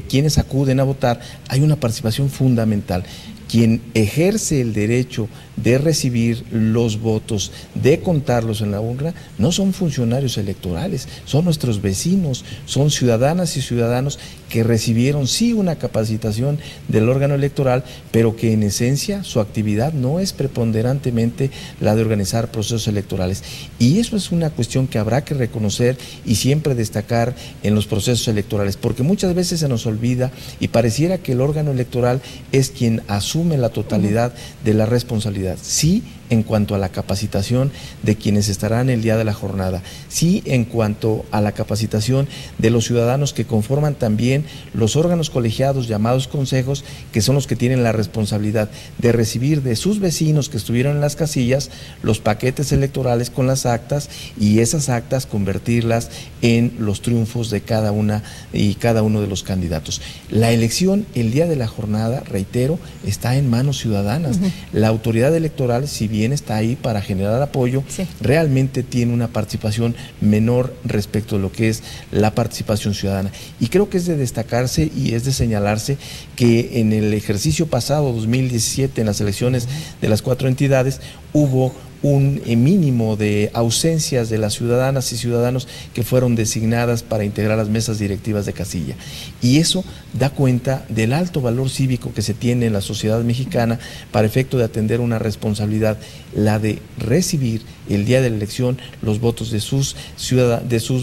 quienes acuden a votar, hay una participación fundamental. Quien ejerce el derecho de recibir los votos, de contarlos en la urna, no son funcionarios electorales, son nuestros vecinos, son ciudadanas y ciudadanos que recibieron sí una capacitación del órgano electoral, pero que en esencia su actividad no es preponderantemente la de organizar procesos electorales. Y eso es una cuestión que habrá que reconocer y siempre destacar en los procesos electorales, porque muchas veces se nos olvida y pareciera que el órgano electoral es quien asume la totalidad de la responsabilidad. Sí, en cuanto a la capacitación de quienes estarán el día de la jornada, sí en cuanto a la capacitación de los ciudadanos que conforman también los órganos colegiados llamados consejos, que son los que tienen la responsabilidad de recibir de sus vecinos que estuvieron en las casillas los paquetes electorales con las actas, y esas actas convertirlas en los triunfos de cada una y cada uno de los candidatos. La elección el día de la jornada, reitero, está en manos ciudadanas. La autoridad electoral, si bien está ahí para generar apoyo, realmente tiene una participación menor respecto a lo que es la participación ciudadana. Y creo que es de destacarse y es de señalarse que en el ejercicio pasado, 2017, en las elecciones de las 4 entidades, hubo un mínimo de ausencias de las ciudadanas y ciudadanos que fueron designadas para integrar las mesas directivas de casilla. Y eso da cuenta del alto valor cívico que se tiene en la sociedad mexicana para efecto de atender una responsabilidad, la de recibir el día de la elección los votos de sus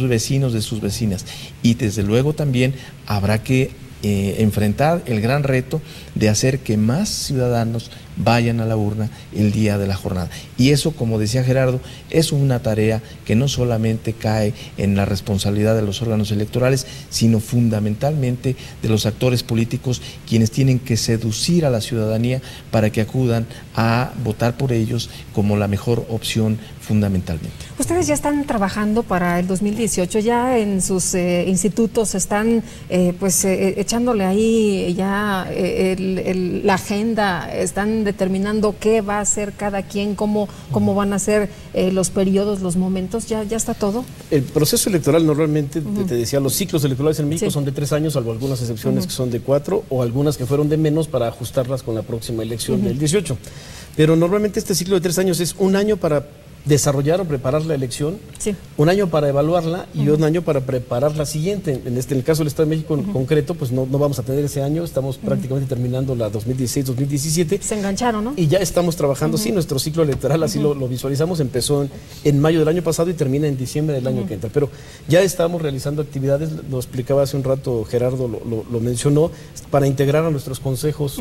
vecinos, de sus vecinas. Y desde luego también habrá que enfrentar el gran reto de hacer que más ciudadanos, vayan a la urna el día de la jornada. Y eso, como decía Gerardo, es una tarea que no solamente cae en la responsabilidad de los órganos electorales, sino fundamentalmente de los actores políticos, quienes tienen que seducir a la ciudadanía para que acudan a votar por ellos como la mejor opción fundamentalmente. Ustedes ya están trabajando para el 2018, ya en sus institutos están echándole ahí ya la agenda, están determinando qué va a hacer cada quien, cómo van a ser los periodos, los momentos, ya está todo. El proceso electoral normalmente, te decía, los ciclos electorales en México son de 3 años, salvo algunas excepciones que son de 4 o algunas que fueron de menos para ajustarlas con la próxima elección del 18. Pero normalmente este ciclo de 3 años es 1 año para desarrollar o preparar la elección, 1 año para evaluarla y 1 año para preparar la siguiente. En el caso del Estado de México en concreto, pues no vamos a tener ese año, estamos prácticamente terminando la 2016-2017. Se engancharon, ¿no? Y ya estamos trabajando, sí, nuestro ciclo electoral, así lo visualizamos, empezó en mayo del año pasado y termina en diciembre del año que entra. Pero ya estamos realizando actividades, lo explicaba hace un rato Gerardo, lo mencionó, para integrar a nuestros consejos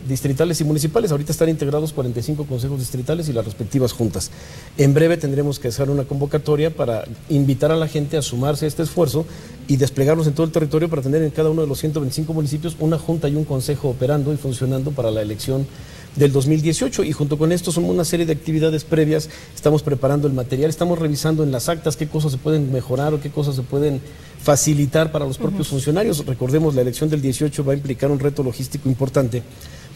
distritales y municipales. Ahorita están integrados 45 consejos distritales y las respectivas juntas. En breve tendremos que hacer una convocatoria para invitar a la gente a sumarse a este esfuerzo y desplegarlos en todo el territorio para tener en cada uno de los 125 municipios una junta y un consejo operando y funcionando para la elección del 2018, y junto con esto son una serie de actividades previas. Estamos preparando el material, estamos revisando en las actas qué cosas se pueden mejorar o qué cosas se pueden facilitar para los propios funcionarios. Recordemos, la elección del 18 va a implicar un reto logístico importante,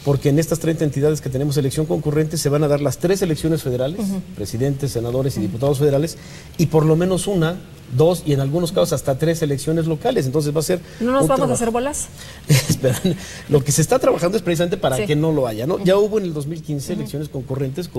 porque en estas 30 entidades que tenemos elección concurrente se van a dar las 3 elecciones federales, presidentes, senadores y diputados federales, y por lo menos 1, 2 y en algunos casos hasta 3 elecciones locales. Entonces va a ser... ¿No nos vamos a hacer bolas? Espera, lo que se está trabajando es precisamente para que no lo haya, ¿no? Ya hubo en el 2015 elecciones concurrentes,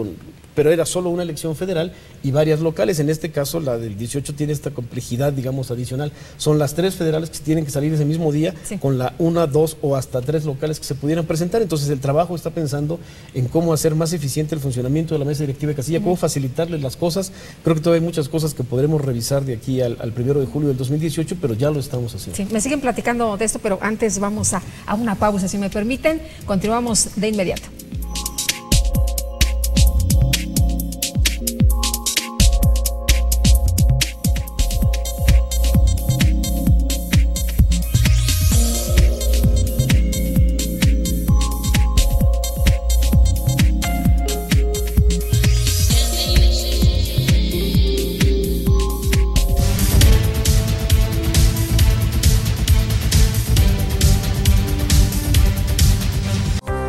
pero era solo una elección federal y varias locales. En este caso, la del 18 tiene esta complejidad, digamos, adicional. Son las 3 federales que tienen que salir ese mismo día, con la 1, 2 o hasta 3 locales que se pudieran presentar. Entonces el trabajo está pensando en cómo hacer más eficiente el funcionamiento de la mesa directiva de casilla, cómo facilitarles las cosas. Creo que todavía hay muchas cosas que podremos revisar de aquí al 1 de julio del 2018, pero ya lo estamos haciendo. Sí, me siguen platicando de esto, pero antes vamos a una pausa, si me permiten. Continuamos de inmediato.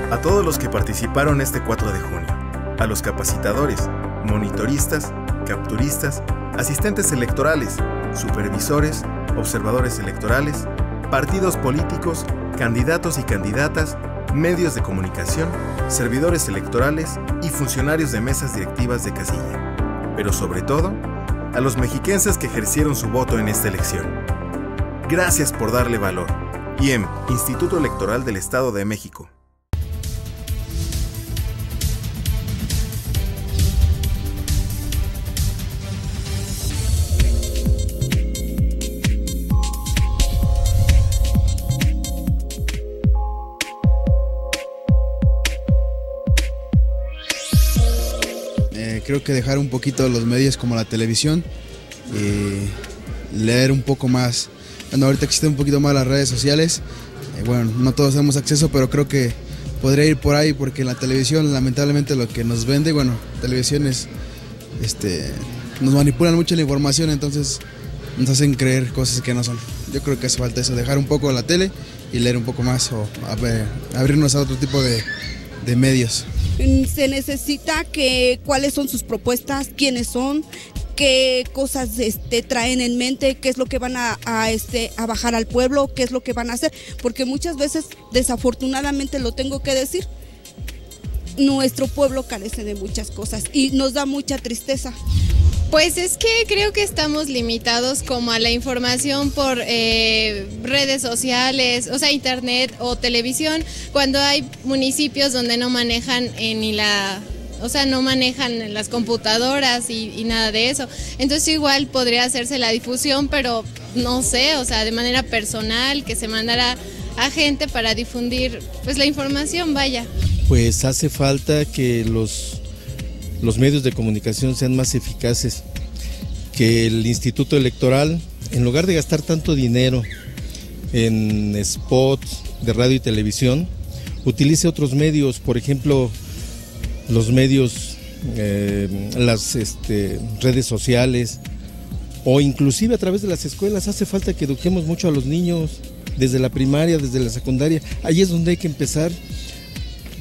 A todos los que participaron este 4 de junio, a los capacitadores, monitoristas, capturistas, asistentes electorales, supervisores, observadores electorales, partidos políticos, candidatos y candidatas, medios de comunicación, servidores electorales y funcionarios de mesas directivas de casilla. Pero sobre todo, a los mexiquenses que ejercieron su voto en esta elección. Gracias por darle valor. IEM, Instituto Electoral del Estado de México. Creo que dejar un poquito los medios como la televisión, leer un poco más. Bueno, ahorita existen un poquito más las redes sociales, bueno, no todos tenemos acceso, pero creo que podría ir por ahí, porque en la televisión lamentablemente lo que nos vende, bueno, televisión es, nos manipulan mucho la información, entonces nos hacen creer cosas que no son. Yo creo que hace falta eso, dejar un poco la tele y leer un poco más, o abrirnos a otro tipo de medios. Se necesita cuáles son sus propuestas, quiénes son, qué cosas traen en mente, qué es lo que van a bajar al pueblo, qué es lo que van a hacer, porque muchas veces, desafortunadamente lo tengo que decir, nuestro pueblo carece de muchas cosas y nos da mucha tristeza. Pues es que creo que estamos limitados como a la información por redes sociales, o sea, internet o televisión, cuando hay municipios donde no manejan no manejan las computadoras y nada de eso. Entonces igual podría hacerse la difusión, pero no sé, o sea, de manera personal, que se mandara a gente para difundir pues la información, vaya. Pues hace falta que los medios de comunicación sean más eficaces, que el Instituto Electoral, en lugar de gastar tanto dinero en spots de radio y televisión, utilice otros medios, por ejemplo, los medios, las redes sociales, o inclusive a través de las escuelas. Hace falta que eduquemos mucho a los niños, desde la primaria, desde la secundaria. Ahí es donde hay que empezar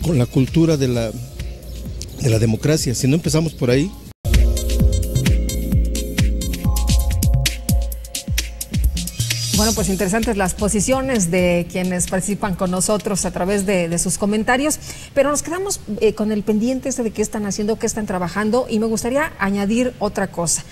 con la cultura de la democracia. Si no empezamos por ahí. Bueno, pues interesantes las posiciones de quienes participan con nosotros a través de sus comentarios, pero nos quedamos con el pendiente de qué están haciendo, qué están trabajando, y me gustaría añadir otra cosa.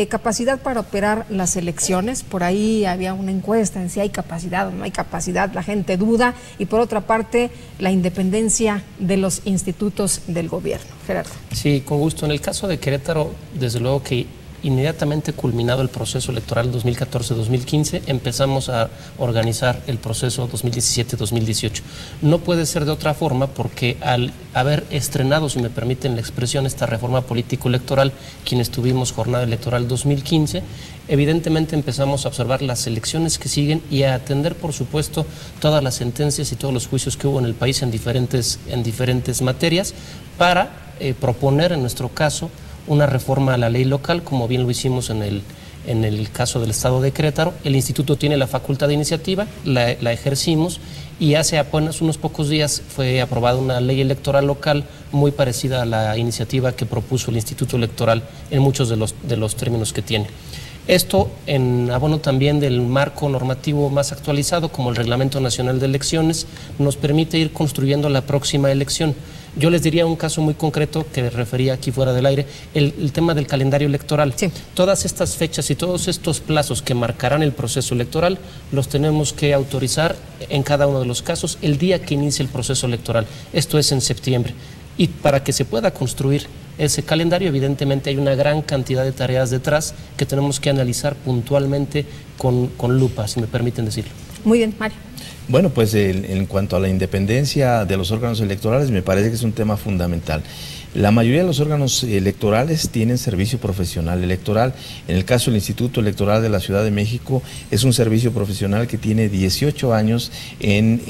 Capacidad para operar las elecciones. Por ahí había una encuesta en si hay capacidad o no hay capacidad, la gente duda, y por otra parte la independencia de los institutos del gobierno. Gerardo. Sí, con gusto. En el caso de Querétaro, desde luego que inmediatamente culminado el proceso electoral 2014-2015, empezamos a organizar el proceso 2017-2018. No puede ser de otra forma, porque al haber estrenado, si me permiten la expresión, esta reforma político-electoral, quienes tuvimos jornada electoral 2015, evidentemente empezamos a observar las elecciones que siguen y a atender, por supuesto, todas las sentencias y todos los juicios que hubo en el país en diferentes materias, para proponer, en nuestro caso, una reforma a la ley local, como bien lo hicimos en el caso del Estado de Querétaro. El Instituto tiene la facultad de iniciativa, la ejercimos, y hace apenas unos pocos días fue aprobada una ley electoral local muy parecida a la iniciativa que propuso el Instituto Electoral en muchos de los términos que tiene. Esto en abono también del marco normativo más actualizado, como el Reglamento Nacional de Elecciones, nos permite ir construyendo la próxima elección. Yo les diría un caso muy concreto que refería aquí fuera del aire, el tema del calendario electoral. Sí. Todas estas fechas y todos estos plazos que marcarán el proceso electoral los tenemos que autorizar en cada uno de los casos el día que inicie el proceso electoral. Esto es en septiembre. Y para que se pueda construir ese calendario, evidentemente hay una gran cantidad de tareas detrás que tenemos que analizar puntualmente con lupa, si me permiten decirlo. Muy bien, Mario. Bueno, pues en cuanto a la independencia de los órganos electorales, me parece que es un tema fundamental. La mayoría de los órganos electorales tienen servicio profesional electoral. En el caso del Instituto Electoral de la Ciudad de México, es un servicio profesional que tiene 18 años en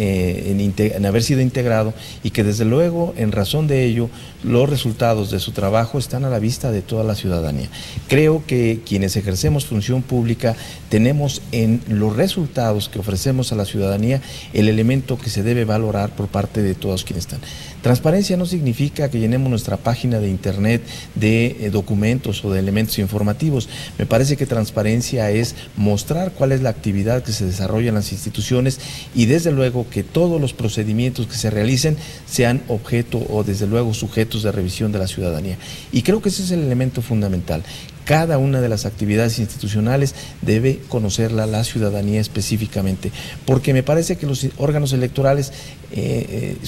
haber sido integrado, y que desde luego, en razón de ello, los resultados de su trabajo están a la vista de toda la ciudadanía. Creo que quienes ejercemos función pública tenemos en los resultados que ofrecemos a la ciudadanía el elemento que se debe valorar por parte de todos quienes están. Transparencia no significa que llenemos nuestra página de internet de documentos o de elementos informativos. Me parece que transparencia es mostrar cuál es la actividad que se desarrolla en las instituciones, y desde luego que todos los procedimientos que se realicen sean objeto o desde luego sujetos de revisión de la ciudadanía. Y creo que ese es el elemento fundamental. Cada una de las actividades institucionales debe conocerla la ciudadanía específicamente, porque me parece que los órganos electorales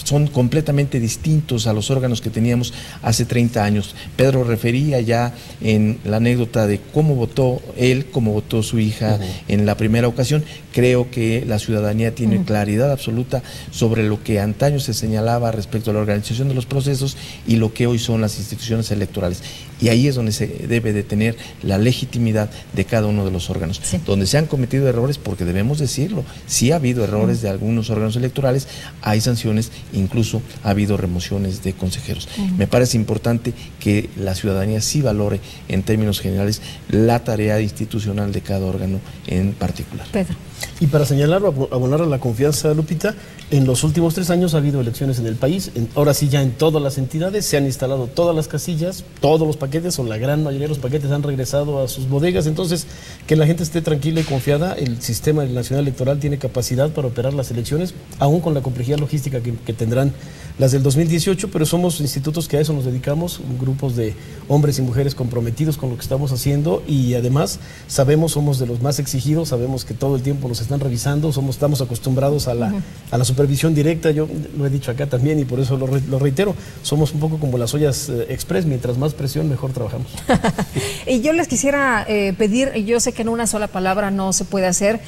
son completamente distintos a los órganos que teníamos hace 30 años. Pedro refería ya en la anécdota de cómo votó él, cómo votó su hija en la primera ocasión. Creo que la ciudadanía tiene claridad absoluta sobre lo que antaño se señalaba respecto a la organización de los procesos y lo que hoy son las instituciones electorales. Y ahí es donde se debe de tener la legitimidad de cada uno de los órganos. Sí. Donde se han cometido errores, porque debemos decirlo, sí ha habido errores de algunos órganos electorales, hay sanciones, incluso ha habido remociones de consejeros. Me parece importante que la ciudadanía sí valore en términos generales la tarea institucional de cada órgano en particular. Pedro. Y para señalar o abonar a la confianza, Lupita, en los últimos 3 años ha habido elecciones en el país. Ahora sí, ya en todas las entidades se han instalado todas las casillas, todos los paquetes, o la gran mayoría de los paquetes han regresado a sus bodegas. Entonces, que la gente esté tranquila y confiada. El Sistema Nacional Electoral tiene capacidad para operar las elecciones, aún con la complejidad logística que tendrán las del 2018, pero somos institutos que a eso nos dedicamos, grupos de hombres y mujeres comprometidos con lo que estamos haciendo, y además somos de los más exigidos, sabemos que todo el tiempo nos están revisando, estamos acostumbrados a la supervisión directa. Yo lo he dicho acá también y por eso lo reitero, somos un poco como las ollas express, mientras más presión mejor trabajamos. Y yo les quisiera pedir, yo sé que en una sola palabra no se puede hacer,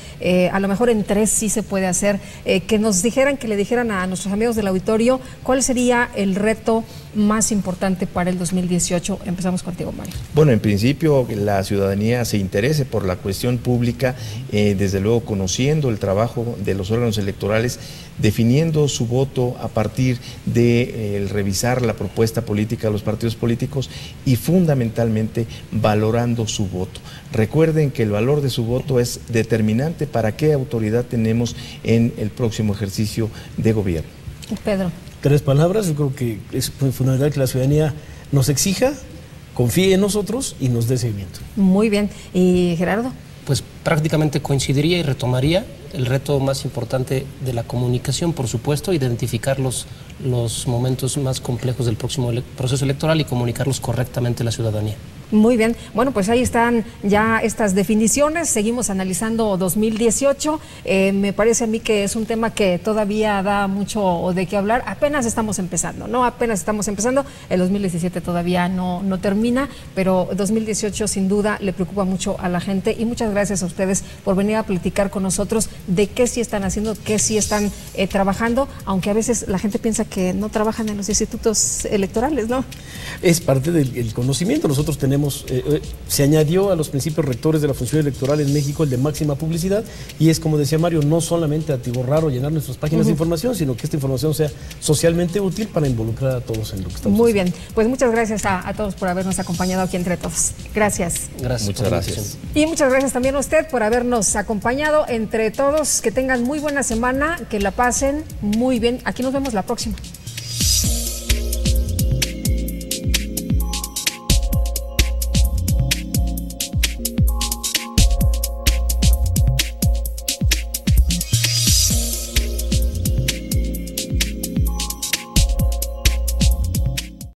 a lo mejor en 3 sí se puede hacer, que nos dijeran, que le dijeran a nuestros amigos del auditorio cuál sería el reto más importante para el 2018. Empezamos contigo, Mario. Bueno, en principio la ciudadanía se interese por la cuestión pública, desde luego conociendo el trabajo de los órganos electorales, definiendo su voto a partir de revisar la propuesta política de los partidos políticos y fundamentalmente valorando su voto. Recuerden que el valor de su voto es determinante para qué autoridad tenemos en el próximo ejercicio de gobierno. Pedro. 3 palabras, yo creo que es fundamental que la ciudadanía nos exija, confíe en nosotros y nos dé seguimiento. Muy bien. ¿Y Gerardo? Pues prácticamente coincidiría y retomaría el reto más importante de la comunicación, por supuesto, identificar los momentos más complejos del próximo proceso electoral y comunicarlos correctamente a la ciudadanía. Muy bien, bueno, pues ahí están ya estas definiciones, seguimos analizando 2018, me parece a mí que es un tema que todavía da mucho de qué hablar, apenas estamos empezando, ¿no? Apenas estamos empezando, el 2017 todavía no termina, pero 2018 sin duda le preocupa mucho a la gente y muchas gracias a ustedes por venir a platicar con nosotros de qué sí están haciendo, qué sí están trabajando, aunque a veces la gente piensa que no trabajan en los institutos electorales, ¿no? Es parte del conocimiento, nosotros tenemos se añadió a los principios rectores de la función electoral en México el de máxima publicidad y es, como decía Mario, no solamente atiborrar o llenar nuestras páginas de información, sino que esta información sea socialmente útil para involucrar a todos en lo que estamos Muy bien, pues muchas gracias a todos por habernos acompañado aquí entre todos. Gracias. Gracias. Muchas gracias. Y muchas gracias también a usted por habernos acompañado entre todos. Que tengan muy buena semana, que la pasen muy bien. Aquí nos vemos la próxima.